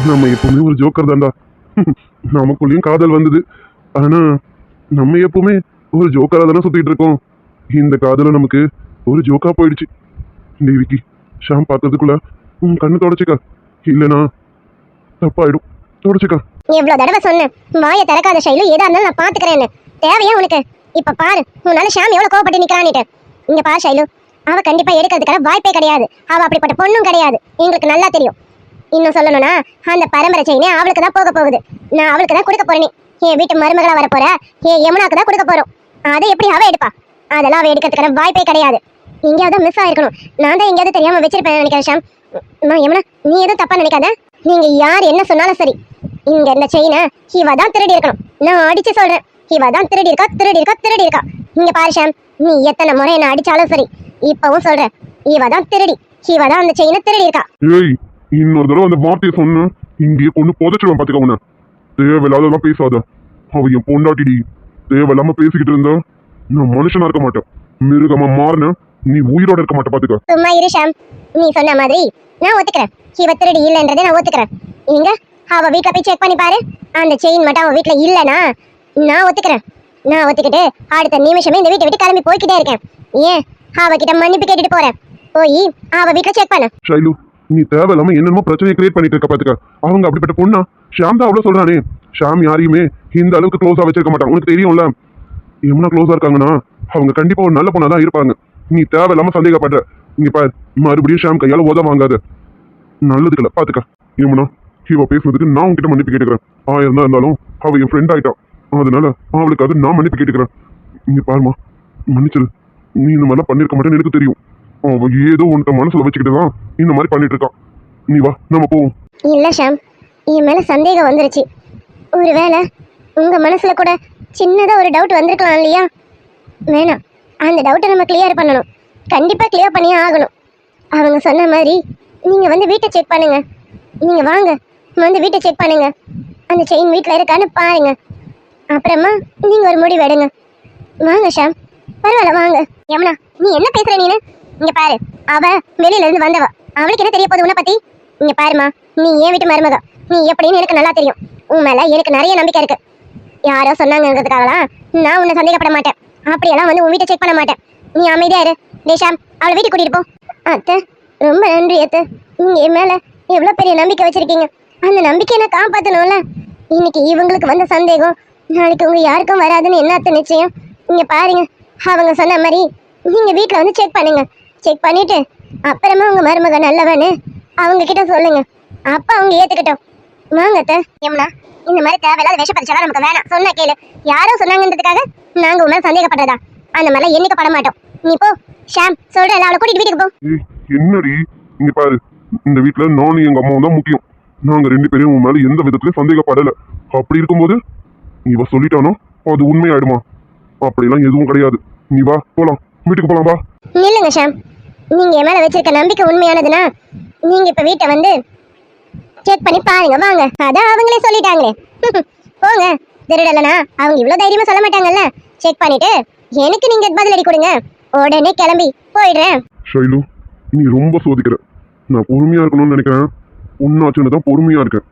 நம்ம எப்பவுமே ஒரு ஜோக்கர் தான்டா. நமக்குள்ளேயும் காதல் வந்தது. ஆனா நம்ம எப்பவுமே ஒரு ஜோக்கரா தானே சுத்திட்டு இருக்கோம். இந்த காதல நமக்கு ஒரு ஜோக்கா போயிடுச்சு. தேவிக்கு ஷாம் பார்த்ததுக்குள்ள உன் கண்ணு தொடச்சிக்க, இல்லைனா தப்பாயிடும். தொடச்சிக்க. எவ்வளவு தடவை சொன்னேன் வாயை திறக்காத ஷைலு, ஏதா இருந்தாலும் நான் பாத்துக்கிறேன்னு. தேவையா உனக்கு? இப்ப பாரு உன்னால ஷாம் எவ்வளவு கோவப்பட்டு நிக்கிறான்னுட்டு. இங்க பாரு ஷைலு, அவ கண்டிப்பா எடுக்கிறதுக்கான வாய்ப்பே கிடையாது. அவ அப்படிப்பட்ட பொண்ணும் கிடையாது, எங்களுக்கு நல்லா தெரியும். இன்னும் சொல்லணும்னா அந்த பரம்பரை செயினே அவளுக்கு தான் போக போகுது. நான் அவளுக்கு தான் கொடுக்க போறேன். என் வீட்டு மருமகளா வர போற என் யமுனாக்கு தான் கொடுக்க போறோம். அதை எப்படி அவ எடுப்பா? அதெல்லாம் அவ எடுக்கிறதுக்கான வாய்ப்பே கிடையாது. எங்கேயாவது மிஸ் ஆயிருக்கணும். நான் தான் எங்கேயாவது தெரியாம வச்சிருப்பேன் நினைக்கிறேன் ஷாம். யமுனா, நீ எதுவும் தப்பா நினைக்காத. நீங்க யார் என்ன சொன்னாலும் சரி, இங்க இந்த செயினை இவ தான் திருடி இருக்கணும். நான் அடிச்சு சொல்றேன், இவ தான் திருடி இருக்கா. இங்க பாரு ஷாம், நீ எத்தனை முறை என்ன அடிச்சாலும் சரி, இப்பவும் சொல்றேன், இவ தான் திருடி. இவ தான் அந்த செயினை திருடி இருக்கா. ஏய், இன்னொரு தடவை அந்த வார்த்தையை சொன்ன இங்கேயே கொண்டு புதைச்சிடுவேன் பாத்துக்க. உன்ன தேவையில்லாதெல்லாம் பேசாத. அவ என் பொண்டாட்டிடி. தேவையில்லாம பேசிக்கிட்டு இருந்தா நான் மனுஷனா இருக்க மாட்டேன், மிருகமா மாறின நீ உயிரோட இருக்க மாட்டே பாத்துக்க. சும்மா இரு ஷாம், நீ சொன்ன மாதிரி நான் ஒத்துக்கிறேன். இவ திருடி இல்லைன்றதை நான் ஒத்துக்கிறேன். இங்க அவ வீட்டுல போய் செக் பண்ணி பாரு. அந்த செயின் மட்டும் அவ வீட்டுல இல்லைனா நான் ஒத்துக்கிறேன். நான் ஒத்துக்கிட்டு அடுத்த நிமிஷமே இந்த வீட்டை விட்டு கிளம்பி போய்கிட்டே இருக்கேன். ஏன் அவகிட்ட மன்னிப்பு கேட்டுட்டு போறேன். போய் அவ வீட்டுல செக் பண்ண. ஷைலு, நீ தேவையில்லாம என்னென்னமோ பிரச்சனையை கிரியேட் பண்ணிட்டு இருக்க பாத்துக்க. அவங்க அப்படிப்பட்ட பொண்ணா? ஷாம் தான் அவ்வளவு சொல்றானே. ஷாம் யாரையுமே இந்த அளவுக்கு க்ளோஸா வச்சிருக்க மாட்டான், உனக்கு தெரியும்ல. எவ்வளவு க்ளோஸா இருக்காங்கன்னா அவங்க கண்டிப்பா ஒரு நல்ல பொண்ணா தான் இருப்பாங்க. நீ தேவையில்லாம சந்தேகப்படுற. இங்க பாரு, மறுபடியும் ஷாம் கையால உத வாங்காத. நல்லதுக்குல பாத்துக்க. யமுனா, இவ பேசுனதுக்கு நான் உன்கிட்ட மன்னிப்பு கேட்டுக்கிறேன். ஆயிரம் தான் இருந்தாலும் அவ என் ஃப்ரெண்ட் ஆயிட்டான். அதனால அவளுக்கு அது நான் மன்னிப்பு கேட்டுக்கிறேன். இங்க பாருமா, மன்னிச்சிரு. நீ இந்த மாதிரிலாம் பண்ணிருக்க மாட்டேன்னு எனக்கு தெரியும். அவ ஏதோ உன்கிட்ட மனசுல வச்சுக்கிட்டு தான் இந்த மாதிரி பண்ணிட்டு இருக்கான். நீ வா, நம்ம போவோம். இல்ல ஷாம், என் மேல சந்தேகம் வந்துருச்சு. ஒருவேளை உங்க மனசுல கூட சின்னதா ஒரு டவுட் வந்திருக்கலாம் இல்லையா? வேணாம், அந்த டவுட்டை நம்ம கிளியர் பண்ணணும். கண்டிப்பா கிளியர் பண்ணியே ஆகணும். அவங்க சொன்ன மாதிரி நீங்க வந்து வீட்டை செக் பண்ணுங்க. நீங்க வாங்க, வந்து வீட்டை செக் பண்ணுங்க. அந்த செயின் வீட்டில் இருக்கான்னு பாருங்க. அப்புறமா நீங்க ஒரு முடிவு எடுங்க. வாங்க ஷாம், பரவாயில்ல வாங்க. யமுனா, நீ என்ன பேசுற நீனு? இங்க பாரு, அவ வெளியில இருந்து வந்தவ, அவளுக்கு என்ன தெரிய போகுது உன்னை பத்தி? இங்க பாருமா, நீ ஏன் வீட்டு மருமக, நீ எப்படின்னு எனக்கு நல்லா தெரியும். உன் மேல எனக்கு நிறைய நம்பிக்கை இருக்கு. யாரோ சொன்னாங்கிறதுக்காகலாம் நான் உன்னை சந்தேகப்பட மாட்டேன். அப்படியெல்லாம் வந்து உன் வீட்டை செக் பண்ண மாட்டேன். நீ அமைதியா இரு. டே ஷாம், அவளை வீட்டுக்கு கூட்டிட்டு போ. அத்தை, ரொம்ப நன்றி அத்தை. நீங்க என் மேல எவ்வளவு பெரிய நம்பிக்கை வச்சிருக்கீங்க. அந்த நம்பிக்கையை நான் காப்பாற்றணும்ல. இன்னைக்கு இவங்களுக்கு வந்த சந்தேகம் நாளைக்கு உங்க யாருக்கும் வராதுன்னு என்ன அத்தை நிச்சயம்? இங்க பாருங்க, அவங்க சொன்ன மாதிரி நீங்க வீட்டுல வந்து செக் பண்ணுங்க. செக் பண்ணிட்டு அப்புறமா உங்க மருமக நல்லவன்னு அவங்க கிட்ட சொல்லுங்க. அப்ப அவங்க ஏத்துக்கிட்டோம். வாங்க அத்தை. யமுனா, இந்த மாதிரி தேவையில்லாத விஷப்பரிச்செல்லாம் நமக்கு வேணாம். சொன்ன கேளு. யாரோ சொன்னாங்கன்றதுக்காக நாங்க உன் மேல சந்தேகப்படுறதா? அந்த மாதிரிலாம் என்னைக்கு பட மாட்டோம். நீ போ ஷாம், சொல்றேன், அவளை கூட்டிட்டு வீட்டுக்கு போ. என்னடி, இங்க பாரு, இந்த வீட்டுல நானும் எங்க அம்மாவும் தான் முக்கியம். நாங்க ரெண்டு பேரும் உன் மேல எந்த விதத்திலயும் சந்தேகப்படல. அப்படி இருக்கும்போது இவ சொல்லிட்டானோ அது உண்மையாயிடுமா? அப்படிலாம் எதுவும் கிடையாது. நீ வா, போலாம், வீட்டுக்கு போலாம், வா. நில்லுங்க ஷாம், நீங்க என் மேல வச்சிருக்க நம்பிக்கை உண்மையானதுன்னா நீங்க இப்ப வீட்டை வந்து செக் பண்ணி பாருங்க. வாங்க, அதான் அவங்களே சொல்லிட்டாங்களே. போங்க. திருடலனா அவங்க இவ்வளவு தைரியமா சொல்ல மாட்டாங்கல்ல. செக் பண்ணிட்டு எனக்கு நீங்க பதிலடி கொடுங்க. உடனே கிளம்பி போயிடுறேன். ஷைலு, நீ ரொம்ப சோதிக்கிற. நான் பொறுமையா இருக்கணும்னு நினைக்கிறேன். உன்னாச்சுன்னு தான் பொறுமையா இருக்கேன்.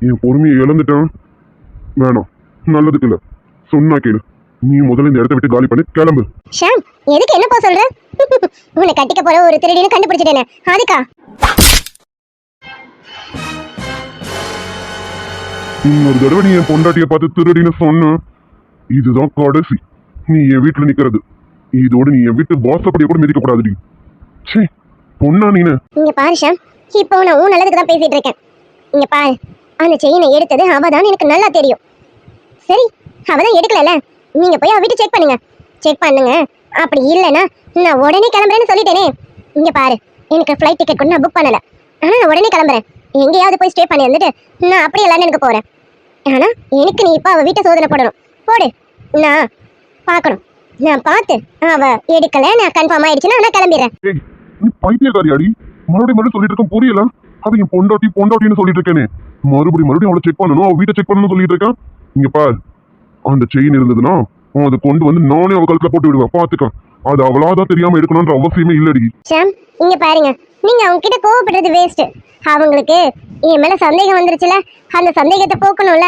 என் பொறுமையை இழந்துட்டேன். வேணாம், நல்லதுக்கு இல்ல. சொன்னா கேளு. நீ முதல்ல இந்த இடத்த விட்டு காலி பண்ணி கிளம்பு. ஷாம், எதுக்கு என்ன போ சொல்ற? உன்னை கட்டிக்க போற ஒரு திருடின்னு கண்டுபிடிச்சிட்டேனே, அதுக்கா? இன்னொரு தடவை நீ என் பொண்டாட்டியை பார்த்து திருடின்னு சொன்ன, இதுதான் கடைசி. நீ என் வீட்டுல நிக்கிறது. இதோட நீ என் வீட்டு வாசப்படியை கூட மிதிக்கப்படாதுடி. சே, பொண்ணா நீனு? இங்க பாரு ஷாம், இப்போ நான் உன் நல்லதுக்கு தான் பேசிட்டு இருக்கேன். இங்க பாரு, அந்த செயினை எடுத்தது அவதான் எனக்கு நல்லா தெரியும். சரி, அவதான் எடுக்கல. நீங்க போய் அவ வீட்டு செக் பண்ணுங்க. செக் பண்ணுங்க. அப்படி இல்லைன்னா நான் உடனே கிளம்புறேன்னு சொல்லிட்டேனே. இங்க பாரு, எனக்கு ஃப்ளைட் டிக்கெட் கூட நான் புக் பண்ணல. ஆனா நான் உடனே கிளம்புறேன். எங்கேயாவது போய் ஸ்டே பண்ணி வந்துட்டு நான் அப்படியே லண்டனுக்கு போறேன். ஆனா எனக்கு நீ இப்ப அவ வீட்டை சோதனை போடணும். போடு, நான் பார்க்கணும். நான் பார்த்து அவ எடுக்கல, நான் கன்ஃபார்ம் ஆயிடுச்சுன்னா நான் கிளம்பிடுறேன். நீ பைத்தியக்காரியாடி. மறுபடியும் சொல்லிட்டு இருக்கேன், புரியல? அது என் பொண்டாட்டின்னு சொல்லிட்டு இருக்கேனே. மறுபடியும் அவளை செக் பண்ணணும், அவ வீட்டை செக் பண்ணணும்னு சொல்லிட்டு இருக்கேன். இங்க பாரு, அந்த செயின் இருந்ததுன்னா அதை கொண்டு வந்து நானே அவ கழுத்துல போட்டு விடுவேன், பாத்துக்க. அது அவளாதான் தெரியாம எடுக்கணும்ன்ற அவசியமே இல்லடி. ஷாம், இங்க பாருங்க, நீங்க அவங்க கிட்ட கோவப்படுறது வேஸ்ட். அவங்களுக்கு என் மேல சந்தேகம் வந்துருச்சுல, அந்த சந்தேகத்தை போக்கணும்ல,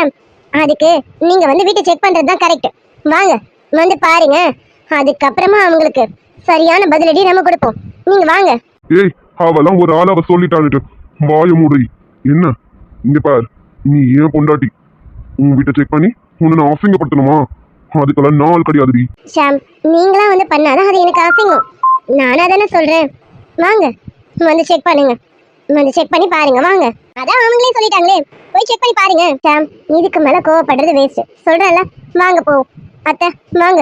அதுக்கு நீங்க வந்து வீட்டை செக் பண்றது தான் கரெக்ட். வாங்க வந்து பாருங்க, அதுக்கப்புறமா அவங்களுக்கு சரியான பதிலடி நம்ம கொடுப்போம். நீங்க வாங்க. ஏய், அவெல்லாம் ஒரு ஆள் அவ சொல்லிட்டான்ட்டு வாய மூடி. என்ன இங்க பார், நீ ஏன் பொண்டாட்டி உன் வீட்டை செக் பண்ணி உன்னை நான் அசிங்கப்படுத்தணுமா? அதுக்கெல்லாம் நாள் கிடையாதுடி. ஷாம், நீங்களா வந்து பண்ணாதான் அது எனக்கு அசிங்கம். நானா தானே சொல்றேன். வாங்க வந்து செக் பண்ணுங்க, வந்து செக் பண்ணி பாருங்க. வாங்க, அதான் அவங்களே சொல்லிட்டாங்களே, போய் செக் பண்ணி பாருங்க. ஷாம், இதுக்கு மேல கோவப்படுறது வேஸ்ட். சொல்றேன்ல, வாங்க போ. அத்தை வாங்க.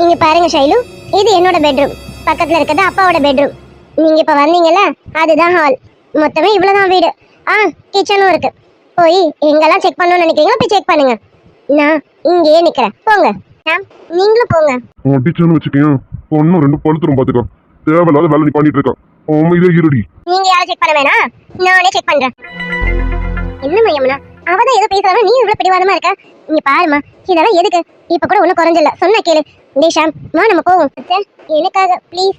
இங்க பாருங்க ஷைலு, இது என்னோட பெட்ரூம், பக்கத்துல இருக்கிறது அப்பாவோட பெட்ரூம். நீங்க இப்ப வந்தீங்கல்ல, அதுதான் ஹால். மொத்தமே இவ்வளவுதான் வீடு. கிச்சனும் இருக்கு. போய் எங்கெல்லாம் செக் பண்ணணும்னு நினைக்கிறீங்களோ போய் செக் பண்ணுங்க. நான் இங்கேயே நிக்கிறேன், போங்க. ஷாம், நீங்களும் போங்க. அடிச்சேன்னு வச்சுக்கேன், ஒன்னும் ரெண்டு பழுத்துரும் பாத்துக்கோ. தேவையில்லாத வேலை நீ பண்ணிட்டு இருக்க. அமைதியா இருடி. நீங்க யாரும் செக் பண்ண வேணாம், நானே செக் பண்றேன். என்ன மையம்னா, அவதான் ஏதோ பேசுறாங்க, நீ இவ்வளவு பிடிவாதமா இருக்க. இங்க பாருமா, இதெல்லாம் எதுக்கு? இப்ப கூட ஒண்ணும் குறைஞ்சல, சொன்ன கேளு. டேய் ஷாம், வா நம்ம போவோம். எனக்காக ப்ளீஸ்.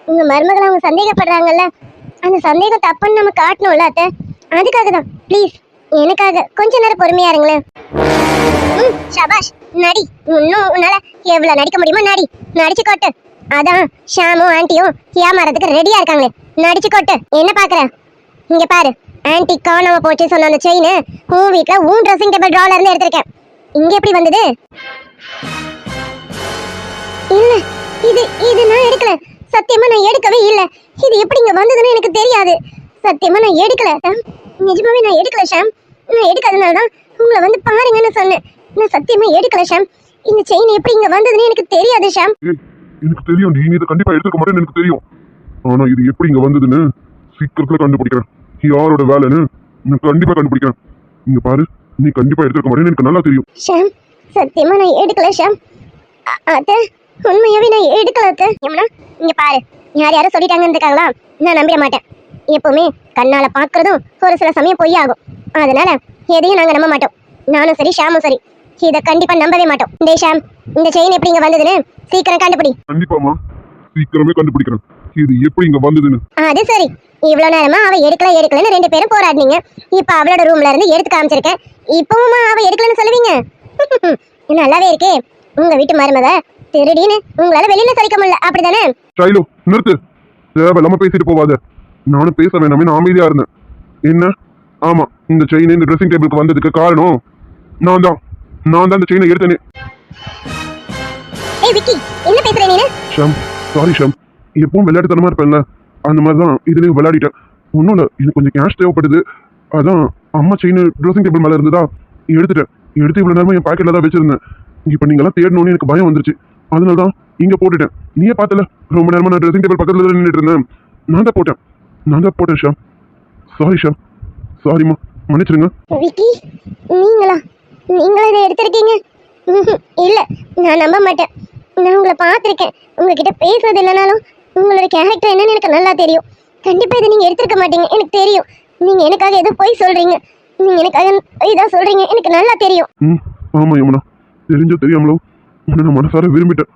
உங்க மருமகளை அவங்க சந்தேகப்படுறாங்கல்ல, அந்த சந்தேகம் தப்புன்னு நம்ம காட்டணும்ல அத்தை, அதுக்காக தான். ப்ளீஸ் எனக்காக கொஞ்ச நேரம் பொறுமையா இருங்களேன். ஷபாஷ், நடி. இன்னும் உன்னால எவ்வளவு நடிக்க முடியுமோ நடி, நடிச்சு கொட்டு. அதான் ஷாமும் ஆன்ட்டியும் ஏமாறதுக்கு ரெடியா இருக்காங்களே, நடிச்சு கொட்டு. என்ன பாக்குற? இங்க பாரு, ஆன்ட்டி காணாம போச்சு சொன்ன அந்த செயின் உன் வீட்டுல உன் ட்ரெஸ்ஸிங் டேபிள் ட்ரால இருந்து எடுத்திருக்கேன். இங்க எப்படி வந்தது? இல்ல, இது இது நான் எடுக்கல. சத்தியமா நான் எடுக்கவே இல்ல. இது எப்படி இங்க வந்ததுன்னு எனக்கு தெரியாது. சத்தியமா நான் எடுக்கல. நிஜமாவே நான் எடுக்கல ஷாம். நான் எடுக்காதனால தான் உங்களை வந்து பாருங்கன்னு சொன்னேன். நான் சத்தியமா எடுக்கல ஷாம். இந்த செயின் எப்படி இங்க வந்ததுன்னு எனக்கு தெரியாது ஷாம். எனக்கு தெரியும், நீ இதை கண்டிப்பா எடுத்துக்க மாட்டேன்னு எனக்கு தெரியும். ஆனா இது எப்படி இங்க வந்ததுன்னு சீக்கிரத்துல கண்டுபிடிக்கிறேன். யாரோட வேலைன்னு நான் கண்டிப்பா கண்டுபிடிக்கிறேன். இங்க பாரு, நீ கண்டிப்பா எடுத்துக்க மாட்டேன்னு எனக்கு நல்லா தெரியும். ஷாம், சத்தியமா நான் எடுக்கல ஷாம். அத்தை, உண்மையாவே நான் எடுக்கல அத்தை. ஏம்னா இங்க பாரு, யார் யாரும் சொல்லிட்டாங்கன்றதுக்காங்களா நான் நம்பிட மாட்டேன். எப்பவுமே கண்ணால பாக்குறதும் ஒரு சில சமயம் பொய்யாகும். அதனால எதையும் நாங்க நம்ப மாட்டோம். நானும் சரி ஷாமும் சரி, இதை கண்டிப்பா நம்பவே மாட்டோம். டேய் ஷாம், இந்த செயின் எப்படி இங்க வந்ததுன்னு சீக்கிரம் கண்டுபிடி. கண்டிப்பாமா, சீக்கிரமே கண்டுபிடிக்கிறேன் இது எப்படி இங்க வந்ததுன்னு. அது சரி, இவ்வளவு நேரமா அவ எடுக்கலன்னு ரெண்டு பேரும் போராடினீங்க. இப்ப அவளோட ரூம்ல இருந்து எடுத்து காமிச்சிருக்கேன். இப்பவுமா அவ எடுக்கலன்னு சொல்லுவீங்க? நல்லாவே இருக்கே. உங்க வீட்டு மருமக திருடின்னு உங்களால வெளியில சரிக்க முடியல, அப்படிதானே? ஷைலு, நிறுத்து. தேவையில்லாம பேசிட்டு போவாத. நானும் பேச வேணாமே, நான் அமைதியா இருந்தேன். என்ன? ஆமா, இந்த செயின் இந்த ட்ரெஸ்ஸிங் டேபிளுக்கு வந்ததுக்கு காரணம் நான் தான் இந்த செயினை எடுத்தேனே. ஏய் விக்கி, என்ன பேசுற நீ? ஷாம், சாரி ஷாம். எப்பவும் விளையாட்டுத்தனமா இருப்பேன்ல, அந்த மாதிரி தான் இதுலயும் விளையாடிட்டேன். ஒன்றும் இல்லை, எனக்கு கொஞ்சம் கேஷ் தேவைப்படுது. அதான் அம்மா செயின் ட்ரெஸ்ஸிங் டேபிள் மேலே இருந்ததா எடுத்துட்டேன். எடுத்து இவ்வளோ நேரமா என் பாக்கெட்டில் தான் வச்சிருந்தேன். இப்போ நீங்களாம் தேடணும்னு எனக்கு பயம் வந்துருச்சு. அதனால தான் இங்கே போட்டுட்டேன். நீயே பார்த்தல, ரொம்ப நேரமா நான் ட்ரெஸ்ஸிங் டேபிள் பக்கத்தில் தான் நின்றுட்டு இருந்தேன். நான் தான் போட்டேன் ஷாம். சாரி ஷாம், சாரிம்மா, மன்னிச்சிருங்க. விக்கி, நீங்களா இதை எடுத்திருக்கீங்க? இல்ல, நான் நம்ப மாட்டேன். நான் உங்களை பார்த்துருக்கேன். உங்ககிட்ட பேசுறது இல்லைனாலும் உங்களோட கேரக்டர் என்னன்னு எனக்கு நல்லா தெரியும். கண்டிப்பா இதை நீங்க எடுத்திருக்க மாட்டீங்க, எனக்கு தெரியும். நீங்க எனக்காக ஏதோ போய் சொல்றீங்க. நீங்க எனக்காக இதான் சொல்றீங்க, எனக்கு நல்லா தெரியும். ஆமா யமுனா, தெரிஞ்சோ தெரியாமலோ உன்னை நான் மனசார விரும்பிட்டேன்.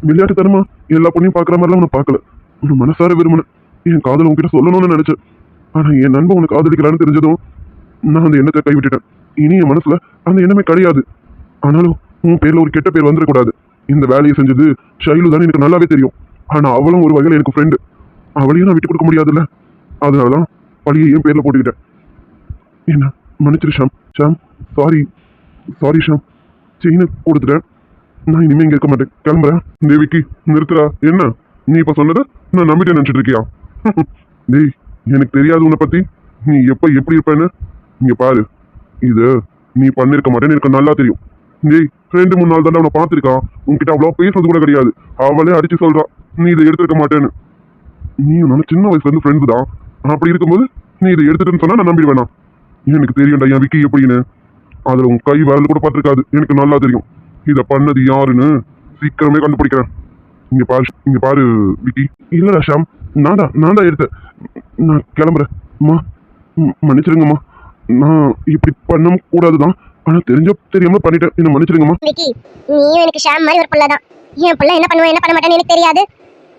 விளையாட்டுத்தனமா எல்லா பொண்ணையும் பார்க்குற மாதிரிலாம் உன்னை பார்க்கல. உன்னை மனசார விரும்பினேன். என் காதல் உன்கிட்ட சொல்லணும்னு நினைச்சேன். ஆனா என் நண்பன் உனக்கு காதலிக்கலான்னு தெரிஞ்சதும் நான் அந்த எண்ணத்தை கைவிட்டுட்டேன். இனி என் மனசுல அந்த எண்ணமே கிடையாது. ஆனாலும் உன் பேர்ல ஒரு கெட்ட பேர் வந்துடக்கூடாது. இந்த வேலையை செஞ்சது ஷைலு தான் எனக்கு நல்லாவே தெரியும். ஆனா அவளும் ஒரு வகையில் எனக்கு ஃப்ரெண்டு. அவளையும் நான் விட்டு கொடுக்க முடியாதுல்ல. அதனாலதான் பழியை என் பேர்ல போட்டுக்கிட்டேன். என்ன மன்னிச்சிரு ஷாம். ஷாம், சாரி ஷாம். செயினை கொடுத்துட்டேன். நான் இனிமே இங்க இருக்க மாட்டேன், கிளம்புறேன். தேவிக்கு நிறுத்துறா. என்ன நீ இப்ப சொன்னதை நான் நம்பிட்டேன் நினைச்சிட்டு இருக்கியா? டேய், எனக்கு தெரியாது உன்னை பத்தி நீ எப்ப எப்படி இருப்பேன்னு. இங்க பாரு, இது நீ பண்ணிருக்க மாட்டேன்னு எனக்கு நல்லா தெரியும். டேய், 2-3 நாள் தானே அவனை பார்த்துருக்கான். உன்கிட்ட அவ்வளோ பேசுறது கூட கிடையாது. அவளே அடிச்சு சொல்றா நீ இதை எடுத்துருக்க மாட்டேன்னு. நீ உன்னால சின்ன வயசுல இருந்து ஃப்ரெண்ட்ஸ் தான். அப்படி இருக்கும்போது நீ இதை எடுத்துட்டேன்னு சொன்னா நான் நம்பிடுவேனா? எனக்கு தெரியும்டா என் விக்கி எப்படின்னு. அதுல உன் கை வரது கூட பார்த்துருக்காது, எனக்கு நல்லா தெரியும். இதை பண்ணது யாருன்னு சீக்கிரமே கண்டுபிடிக்கிறேன். இங்க பாரு விக்கி. இல்லடா ஷாம், நான் தான் எடுத்தேன். நான் கிளம்புறேன். அம்மா, மன்னிச்சிருங்கம்மா. நான் இப்படி பண்ண கூடாதுதான். ஆனா தெரியாம பண்ணிட்டேன். என்ன மன்னிச்சிருங்கம்மா. விக்கி, நீயும் எனக்கு ஷாம் மாதிரி ஒரு புள்ள தான். என் புள்ள என்ன பண்ணுவேன் என்ன பண்ண மாட்டேன்னு எனக்கு தெரியாது.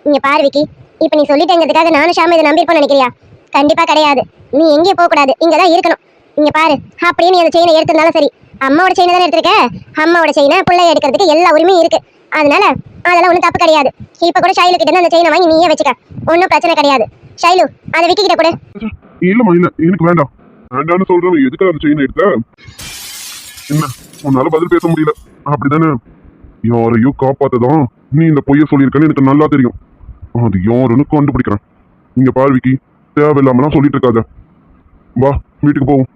இங்க பாரு விக்கி, இப்ப நீ சொல்லிட்டேங்கிறதுக்காக நானும் ஷாம் இதை நம்பியிருப்போம்னு நினைக்கிறியா? கண்டிப்பா கிடையாது. நீ எங்கேயும் போக கூடாது, இங்கதான் இருக்கணும். இங்க பாரு, அப்படியே நீ அந்த செயினை எடுத்திருந்தாலும் சரி, அம்மாவோட செயினை தானே எடுத்திருக்க. அம்மாவோட செயினை பிள்ளை எடுக்கிறதுக்கு எல்லா உரிமையும் இருக்கு. அதனால அதெல்லாம் ஒன்றும் தப்பு கிடையாது. இப்ப கூட ஷைலு கிட்ட இருந்து அந்த செயினை வாங்கி நீயே வச்சுக்க, ஒன்றும் பிரச்சனை கிடையாது. ஷைலு, அதை விக்கி கிட்ட கூட. இல்லம்மா இல்ல, எனக்கு வேண்டாம். வேண்டாம்னு சொல்றேன். எதுக்கு அந்த செயினை எடுத்த? என்ன உன்னால பதில் பேச முடியல அப்படிதானே? யாரையோ காப்பாத்ததான் நீ இந்த பொய்ய சொல்லியிருக்கன்னு எனக்கு நல்லா தெரியும். அது யாருன்னு கண்டுபிடிக்கிறேன். இங்க பாரு விக்கி, தேவையில்லாமலாம் சொல்லிட்டு இருக்காத. வா வீட்டுக்கு போவோம்.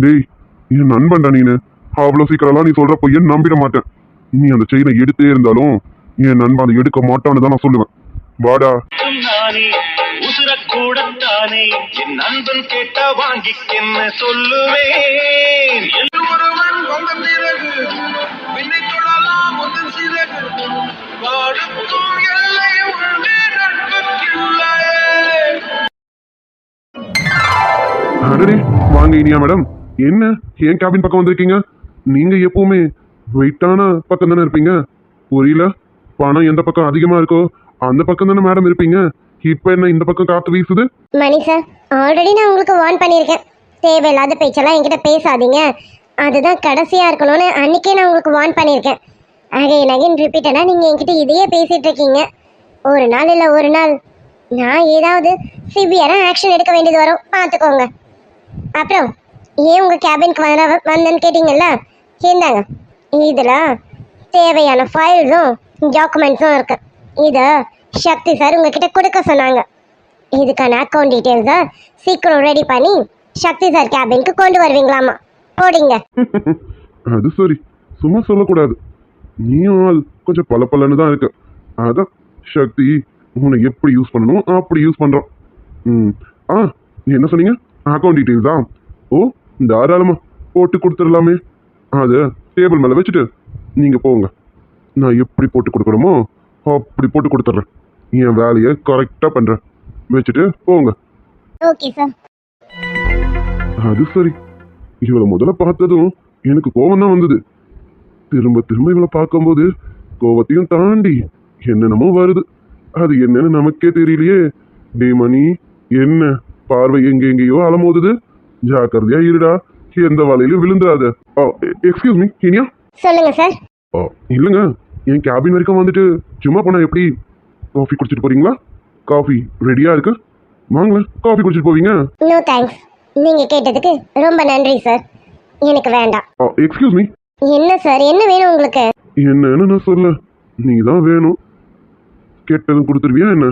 டேய், என் நண்பன்டா நீனு. அவ்வளவு சீக்கிரம்லாம் நீ சொல்ற பொய்ய நம்பிட மாட்டேன். நீ அந்த செயினை எடுத்தே இருந்தாலும் என் நண்பன் அதை எடுக்க மாட்டான்னு தான் நான் சொல்லுவேன். வாடா. உசுரக்கூடத்தானே என் நண்பன் கேட்டா வாங்கிக்கென்ன சொல்லுவேன். ஒருவன் வந்த பிறகு விண்ணை தொடலாம் முதல் சிறகு வாழுக்கும் எல்லை உண்டு நட்புக்கில்லை. அடடே, வாங்க இனியா மேடம். என்ன ஏன் கேபின் பக்கம் வந்திருக்கீங்க? நீங்க எப்பவுமே வெயிட்டான பக்கம் தானே இருப்பீங்க. புரியல. பணம் எந்த பக்கம் அதிகமா இருக்கோ அந்த பக்கம் தானே மேடம் இருப்பீங்க. இப்ப என்ன இந்த பக்கம் காத்து வீசுது? மணி சார், ஆல்ரெடி நான் உங்களுக்கு வார்ன் பண்ணியிருக்கேன். தேவையில்லாத பேச்செல்லாம் என்கிட்ட பேசாதீங்க, அதுதான் கடைசியா இருக்கணும்னு அன்னைக்கே நான் உங்களுக்கு வார்ன் பண்ணியிருக்கேன். அகைன் ரிப்பீட்டடா நீங்க என்கிட்ட இதையே பேசிட்டு இருக்கீங்க. ஒரு நாள் இல்ல ஒரு நாள் நான் ஏதாவது சிவியரா ஆக்ஷன் எடுக்க வேண்டியது வரும், பார்த்துக்கோங்க. அப்புறம் ஏன் உங்க கேபினுக்கு வந்தேன்னு கேட்டீங்கல்ல, இருந்தாங்க. இதுல தேவையான ஃபைல்ஸும் டாக்குமெண்ட்ஸும் இருக்கு. இதை சக்தி சார் உங்ககிட்ட கொடுக்க சொன்னாங்க. இதுக்கான அக்கௌண்ட் டீட்டெயில்ஸை சீக்கிரம் ரெடி பண்ணி சக்தி சார் கேபினுக்கு கொண்டு வருவீங்களாமா. போடுங்க. அது சரி, சும்மா சொல்லக்கூடாது. நீயும் ஆள் கொஞ்சம் பல தான் இருக்கு. அதான் சக்தி உன்னை எப்படி யூஸ் பண்ணணும் அப்படி யூஸ் பண்றோம். நீ என்ன சொன்னீங்க? அக்கௌண்ட் டீட்டெயில்ஸா? ஓ, தாராளமா போட்டு கொடுத்துடலாமே. அதை டேபிள் மேலே வச்சுட்டு நீங்க போங்க. நான் எப்படி போட்டு கொடுக்கணுமோ அப்படி போட்டு கொடுத்துட்றேன். என் வேலையை கரெக்டாக பண்ணுறேன். வச்சுட்டு போங்க. Okay sir. அது சரி, இவளை முதல்ல பார்த்ததும் எனக்கு கோவம் தான் வந்தது. திரும்ப திரும்ப இவளை பார்க்கும்போது கோவத்தையும் தாண்டி என்னென்னமோ வருது. அது என்னன்னு நமக்கே தெரியலையே. டே மணி, என்ன பார்வை எங்கெங்கேயோ அலமோதுது. ஜாக்கிரதையா இருடா, எந்த வலையிலும் விழுந்துடாத. Excuse me Iniya. சொல்லுங்க சார். இல்லைங்க, என் கேபின் வரைக்கும் வந்துட்டு சும்மா போனா எப்படி? காஃபி குடிச்சிட்டு போறீங்களா? காஃபி ரெடியா இருக்கு, வாங்களேன் காஃபி குடிச்சிட்டு போவீங்க. நோ தேங்க்ஸ், நீங்க கேட்டதுக்கு ரொம்ப நன்றி சார், எனக்கு வேண்டாம். Excuse me. என்ன சார், என்ன வேணும் உங்களுக்கு? என்னன்னு நான் சொல்ல, நீ தான் வேணும். கேட்டதும் கொடுத்துருவியா என்ன?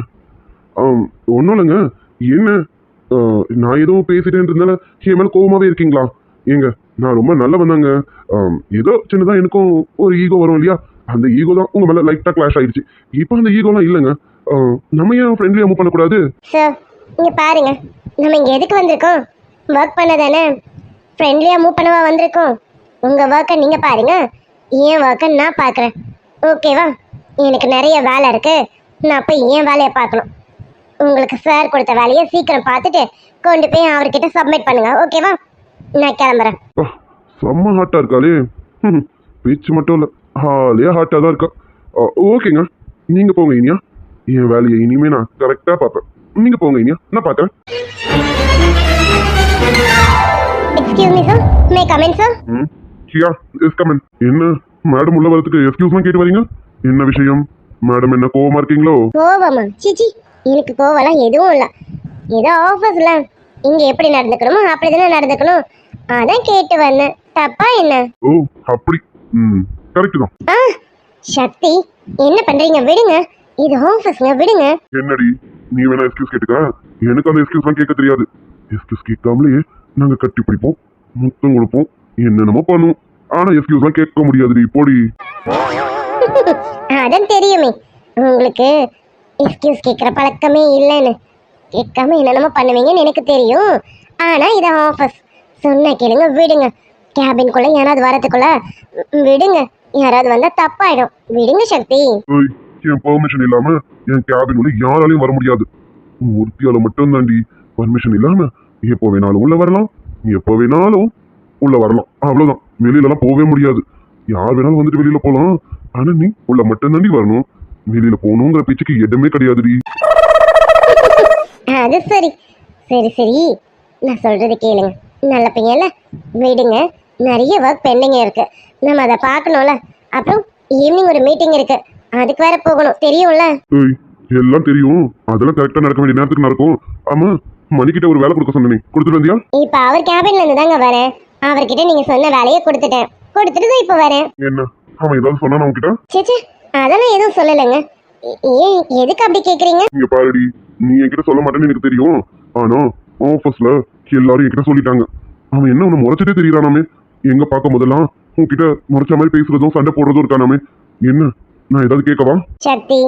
ஒன்றும் இல்லைங்க. என்ன நான் எதுவும் பேசிட்டேன்னு இருந்தால என் மேலே கோவமாவே இருக்கீங்களா? ஏங்க, நான் ரொம்ப நல்ல வந்தாங்க. ஏதோ சின்னதாக எனக்கும் ஒரு ஈகோ வரும் இல்லையா, அந்த ஈகோ தான் உங்கள் மேலே லைட்டாக கிளாஷ் ஆயிடுச்சு. இப்போ அந்த ஈகோலாம் இல்லைங்க. நம்ம ஏன் ஃப்ரெண்ட்லியாக மூவ் பண்ணக்கூடாது? சார் இங்கே பாருங்க, நம்ம இங்கே எதுக்கு வந்திருக்கோம்? ஒர்க் பண்ண தானே. ஃப்ரெண்ட்லியாக மூவ் பண்ணவா வந்திருக்கோம்? உங்கள் ஒர்க்கை நீங்கள் பாருங்க, ஏன் ஒர்க்கை நான் பார்க்குறேன். ஓகேவா? எனக்கு நிறைய வேலை இருக்கு, நான் போய் ஏன் வேலையை பார்க்கணும். உங்களுக்கு சார் கொடுத்த வேலையை சீக்கிரம் பார்த்துட்டு கொண்டு போய் அவர்கிட்ட சப்மிட் பண்ணுங்க. ஓகேவா? நான் கிளம்புறேன். செம்ம ஹாட்டாக இருக்காளே. பேச்சு மட்டும் இல்லை, ஹாலியாக ஹாட்டாக தான் இருக்கா. ஓகேங்க, நீங்கள் போங்க இனியா. என் வேலையை இனிமே நான் கரெக்டாக பார்ப்பேன். நீங்கள் போங்க இனியா, நான் பார்க்குறேன். Excuse me sir, may come in sir? Yeah, yes come in. என்ன மேடம் உள்ள வரதுக்கு எக்ஸ்கியூஸ்லாம் கேட்டு வரீங்க? என்ன விஷயம் மேடம்? என்ன கோவமா இருக்கீங்களோ? கோவமா? சிச்சி, எனக்கு கோவம்லாம் எதுவும் இல்லை. ஏதோ ஆஃபீஸ்ல இங்க எப்படி நடந்துக்கணுமோ அப்படிதானே நடந்துக்கணும், அதான் கேட்டு வந்தேன். தப்பா என்ன? ஓ அப்படி, கரெக்ட் தான். சக்தி, என்ன பண்றீங்க? விடுங்க, இது ஆஃபீஸ்ங்க, விடுங்க. என்னடி நீ வேணா எக்ஸ்கியூஸ் கேட்டுக்க, எனக்கு அந்த எக்ஸ்கியூஸ்லாம் கேட்க தெரியாது. எக்ஸ்கியூஸ் கேட்காமலே நாங்க கட்டி பிடிப்போம், முத்தம் கொடுப்போம், என்னென்னமோ பண்ணுவோம். ஆனா எக்ஸ்கியூஸ்லாம் கேட்க முடியாதுடி, போடி. அதான் தெரியுமே உங்களுக்கு எக்ஸ்கியூஸ் கேட்குற பழக்கமே இல்லைன்னு. கேட்காம என்னென்னமோ பண்ணுவீங்கன்னு எனக்கு தெரியும். ஆனா இது ஆஃபீஸ், சொன்ன கேளுங்க, விடுங்க. கேபின்குள்ள யாராவது வரதுக்குள்ள விடுங்க, யாராவது வந்தா தப்பாயிடும். விடுங்க சக்தி. என் பெர்மிஷன் இல்லாம என் கேபின் உள்ள யாராலையும் வர முடியாது. ஒருத்தியால மட்டும் தாண்டி பர்மிஷன் இல்லாம எப்போ வேணாலும் உள்ள வரலாம், எப்போ வேணாலும் உள்ள வரலாம். அவ்வளவுதான், வெளியில எல்லாம் போகவே முடியாது. யார் வேணாலும் வந்துட்டு வெளியில போலாம், ஆனா நீ உள்ள மட்டும் தாண்டி வரணும். வெளியில போகணுங்கிற பேச்சுக்கு இடமே கிடையாதுடி. அது சரி, சரி சரி, நான் சொல்றது கேளுங்க. நல்ல பையன்ல விடுங்க. நிறைய ஒர்க் பெண்டிங் இருக்கு, நம்ம அதை பார்க்கணும்ல. அப்புறம் ஈவினிங் ஒரு மீட்டிங் இருக்கு, அதுக்கு வேற போகணும், தெரியும்ல. ஏய், எல்லாம் தெரியும். அதெல்லாம் கரெக்டா நடக்க வேண்டிய நேரத்துக்கு நடக்கும். ஆமா, மணிக்கிட்ட ஒரு வேலை கொடுக்க சொன்னேன், கொடுத்துட்டு வந்தியா? இப்ப அவர் கேபின்ல இருந்து தாங்க வரேன். அவர்கிட்ட நீங்க சொன்ன வேலையை கொடுத்துட்டு தான் இப்ப வரேன். என்ன அவன் ஏதாவது சொன்னா உன்கிட்ட? சேச்சே, அதெல்லாம் எதுவும் சொல்லலைங்க. ஏன் எதுக்கு அப்படி கேக்குறீங்க? இங்க பாருடி, நீ என்கிட்ட சொல்ல மாட்டேன்னு எனக்கு தெரியும். ஆனா ஆபீஸ்ல எல்லாரும் என்கிட்ட சொல்லிட்டாங்க. அவன் என்ன உன்னை முறைச்சிட்டே தெரியறானாமே. எங்க பார்க்கும் போதெல்லாம் உன்கிட்ட முறைச்ச மாதிரி பேசுறதும் சண்டை போடுறதும் இருக்கானாமே. என்ன, நான் ஏதாவது கேட்கவா? சக்தி,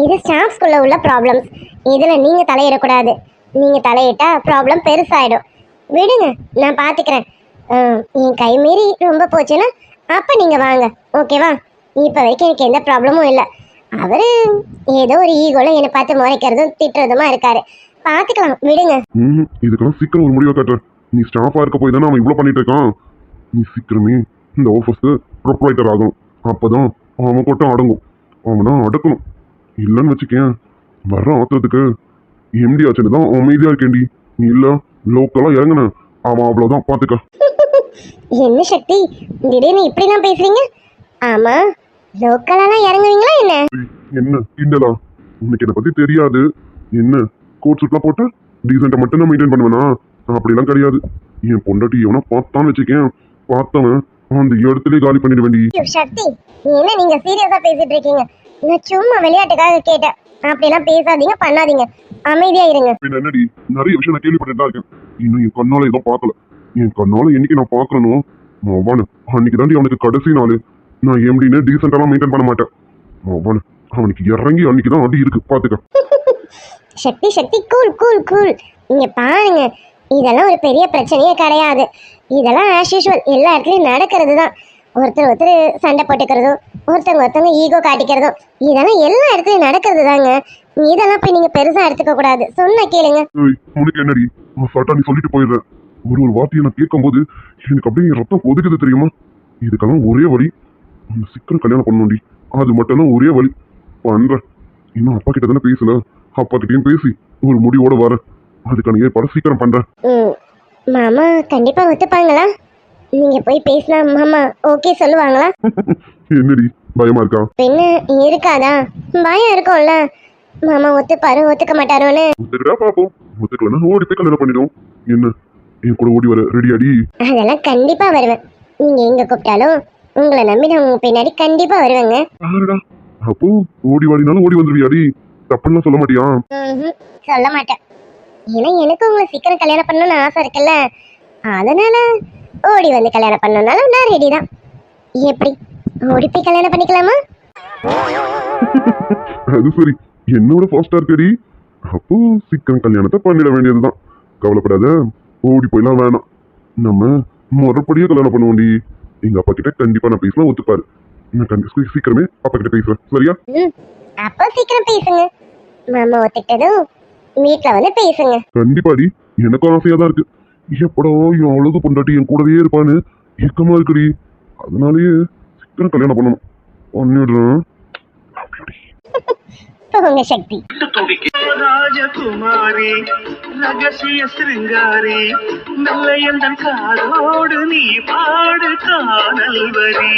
இது ஸ்டாஃப்ஸ்குள்ள உள்ள ப்ராப்ளம்ஸ். இதுல நீங்க தலையிடக்கூடாது. நீங்க தலையிட்டா ப்ராப்ளம் பெருசாயிடும். விடுங்க, நான் பாத்துக்கிறேன். என் கை மீறி ரொம்ப போச்சுன்னா அப்ப நீங்க வாங்க, ஓகேவா? இப்ப வரைக்கும் எனக்கு எந்த ப்ராப்ளமும் இல்லை. அவரு ஏதோ ஒரு ஈகோல என்னை பார்த்து முறைக்கிறதும் திட்டுறதுமா இருக்காரு. பாத்துக்கலாம், விடுங்க. இதுக்கெல்லாம் சீக்கிரம் ஒரு முடிவை காட்டுற. நீ ஸ்டாஃபா இருக்க போய் தானே அவன் இவ்வளவு பண்ணிட்டு இருக்கான். நீ சீக்கிரமே இந்த ஆஃபீஸ்க்கு ப்ரொப்ரைட்டர் ஆகணும். அப்பதான் அவன் கூட்டம் அடங்கும். அவனா அடக்கணும். இல்லைன்னு வச்சுக்கேன், வர்ற ஆத்திரத்துக்கு எம்டி ஆச்சுன்னு தான் அமைதியா இருக்கேன்டி. நீ இல்ல லோக்கலா இறங்குன அவன் அவ்வளவுதான், பாத்துக்க. என்ன சக்தி, திடீர்னு இப்படிலாம் பேசுறீங்க? ஆமா, லோக்கலாலாம் இறங்குவீங்களா என்ன? என்ன கிண்டலா? உனக்கு என்னை பத்தி தெரியாது. என்ன கோட் சூட்லாம் போட்டு டீசெண்டா மட்டும் தான் மெயின்டைன் பண்ணுவேனா? அப்படிலாம் கிடையாது. என் பொண்டாட்டி எவனா பார்த்தான்னு வச்சுக்கேன், பார்த்தவன் அந்த இடத்துலயே காலி பண்ணிட வேண்டி. ஐயோ சக்தி, என்ன நீங்க சீரியஸா பேசிட்டு இருக்கீங்க? நான் சும்மா விளையாட்டுக்காக கேட்டேன். அப்படிலாம் பேசாதீங்க, பண்ணாதீங்க, அமைதியா இருங்க. பின்ன என்னடி, நிறைய விஷயம் நான் கேள்விப்பட்டு தான் இருக்கேன். இன்னும் என் கண்ணால எதுவும் பார்க்கல. என் கண்ணால என்னைக்கு நான் பார்க்கறனோ அவனு அன்னைக்கு தாண்டி அவனுக்கு கடைசி நாள். நான் எம்டின்னு டீசெண்டாலாம் மெயின்டைன் பண்ண மாட்டேன். அவனுக்கு இறங்கி அன்னைக்கு தான் அடி இருக்கு, பாத்துக்க. சக்தி சக்தி, கூல் கூல் கூல். இங்க பாருங்க, இதெல்லாம் ஒரு பெரிய பிரச்சனையே கிடையாது. இதெல்லாம் ஆஸ் யூஷுவல் எல்லா இடத்துலயும் நடக்கிறது தான். ஒருத்தர் சண்டை போட்டுக்கிறதும், ஒருத்தவங்க ஈகோ காட்டிக்கிறதும், இதெல்லாம் எல்லா இடத்துலயும் நடக்கிறது தாங்க. இதெல்லாம் போய் நீங்க பெருசா எடுத்துக்க கூடாது. சொன்ன கேளுங்க. உனக்கு என்னடி, சட்டா நீ சொல்லிட்டு போயிடுறேன். ஒரு வார்த்தையை நான் கேட்கும் போது எனக்கு அப்படியே ரத்தம் கொதிக்குது தெரியுமா? இதுக்கெல்லாம் ஒரே வழி, சீக்கிரம் கல்யாணம் பண்ணணும்டி. அது மட்டும் தான் ஒரே வழி. பண்றேன். இன்னும் அப்பா கிட்ட தானே பேசல, அப்பா கிட்டயும் பேசி ஒரு முடிவோட வரேன். அதுக்கான ஏற்பாடு சீக்கிரம் பண்றேன். மாமா கண்டிப்பா ஒத்துப்பாங்களா? நீங்க போய் பேசினா மாமா ஓகே சொல்லுவாங்களா? என்னடி பயமா இருக்கா? பின்ன இருக்காதா, பயம் இருக்கும்ல. மாமா ஒத்துப்பாரு ஒத்துக்க மாட்டாரோன்னு. ஒத்துக்கிட்டா பாப்போம், ஒத்துக்கலன்னா ஓடி போய் கல்யாணம் பண்ணிடுவோம். என்ன, என் கூட ஓடி வர ரெடி அடி? அதெல்லாம் கண்டிப்பா வருவேன். நீங்க எங்க கூப்பிட்டாலும் உங்களை நம்பி நான் உங்க பின்னாடி கண்டிப்பா வருவேங்க. அப்போ ஓடி வாடினாலும் ஓடி வந்துருவியாடி? தப்புலாம் சொல்ல மாட்டியா? சொல்ல மாட்டேன். ஏன்னா எனக்கு உங்களை சீக்கிரம் கல்யாணம் பண்ணணும்னு ஆசை இருக்குல்ல, அதனால ஓடி வந்து கல்யாணம் பண்ணனாலும் நான் ரெடி தான். எப்படி, ஓடி போய் கல்யாணம் பண்ணிக்கலாமா? அது சரி, என்னோட ஃபாஸ்டா இருக்கடி. அப்போ சீக்கிரம் கல்யாணத்தை பண்ணிட வேண்டியதுதான். கவலைப்படாத, ஓடி போயெல்லாம் வேணாம். நம்ம முறைப்படியே கல்யாணம் பண்ணுவோண்டி. எங்க அப்பா கிட்ட கண்டிப்பா நான் பேசலாம், ஒத்துப்பாரு. நான் சீக்கிரமே அப்பா கிட்ட பேசுறேன், சரியா? அப்போ சீக்கிரம் பேசுங்க. மாமா ஒத்துக்கிட்டதும் வீட்டுல வந்து பேசுங்க. கண்டிப்பாடி, எனக்கும் ஆசையா தான் இருக்கு. எப்படா என் அழகு பொண்டாட்டி என் கூடவே இருப்பான்னு ஏக்கமா இருக்குடி. அதனாலயே சீக்கிரம் கல்யாணம் பண்ணணும். பண்ணிடுறேன். போங்க சக்தி. ராஜகுமாரி ரகசிய சிருங்காரி நல்ல எந்தன் காதோடு நீ பாடு காணல் வரி.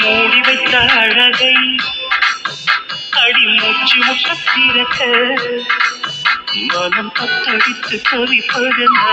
மூடி வைத்த அழகை அடி மூச்சு முட்ட திறக்க மனம் பத்தடித்து தவிப்பதென்ன.